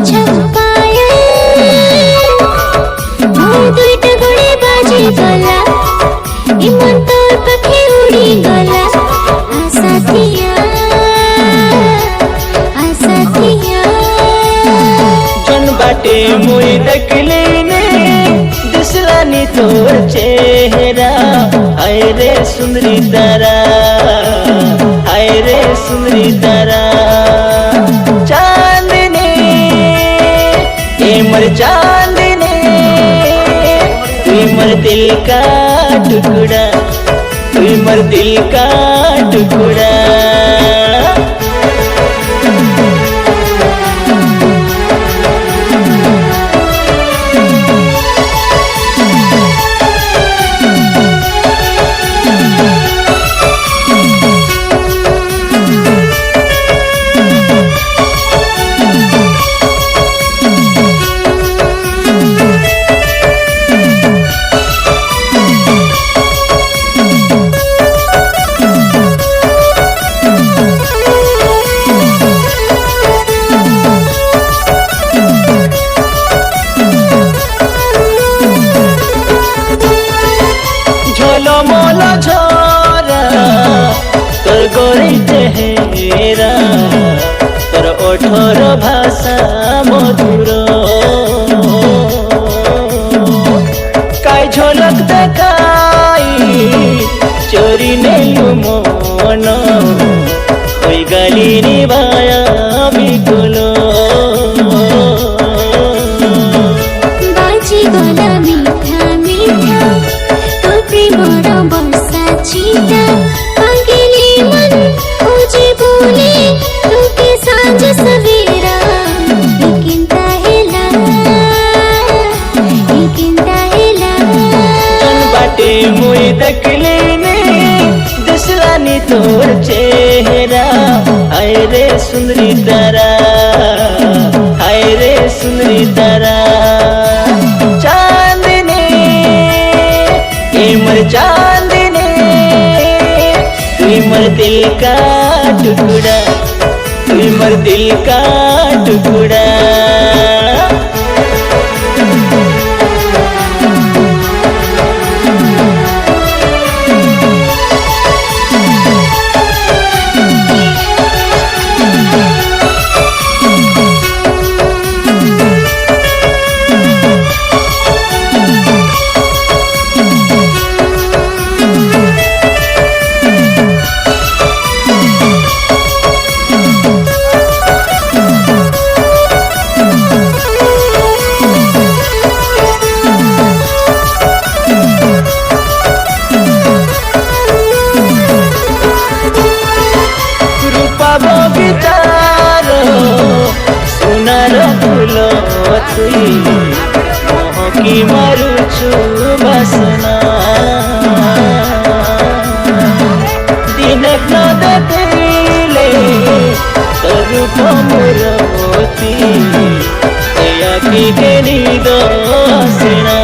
छपाया दुईटा गोड़े बाजे गला इमन तोर पखे उड़ी गला आसाथिया जन बाटे मुई देखले ने दिसला नी तोर चेहरा हाय रे सुंदरी तारा हाय रे सुंदरी तारा चांदनी ये मर चांदनी तू मर दिल का टुकड़ा तू मर दिल का टुकड़ा मोला झोरा तोर गोरी चेहरा तोर ओठर भाषा मधुर काय झलक देखाई चोरी नेलु मन कोई गाली निभाया बिकुलो बाजी गला मीठा मीठा प्रेमर वर्षा छीटा पागेली मन खोजे बोले तोके सांझ सवेरा लेकिन ताहेला जन बाटे मुई देखले ने दिसला नी तोर चेहरा हाय रे सुंदरी तारा हाय रे सुंदरी तारा मर चांदनी तू मर दिल का टुकड़ा तू मर दिल का टुकड़ा बगीचारो सुनार फूल तुई मोहकी मारुछु बासना दिने न देखले तोर रूपमरती एया की केनी दोसना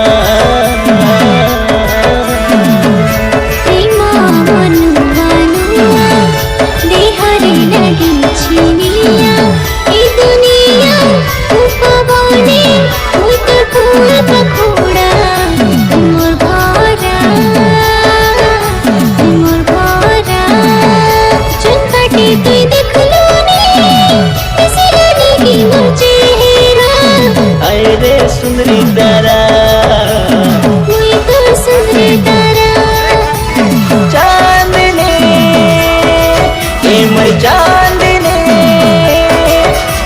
सुंदरी तारा चांदनी ये मर चांदनी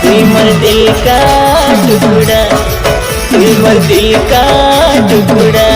तू मर दिल का टुकड़ा तू मर दिल का टुकड़ा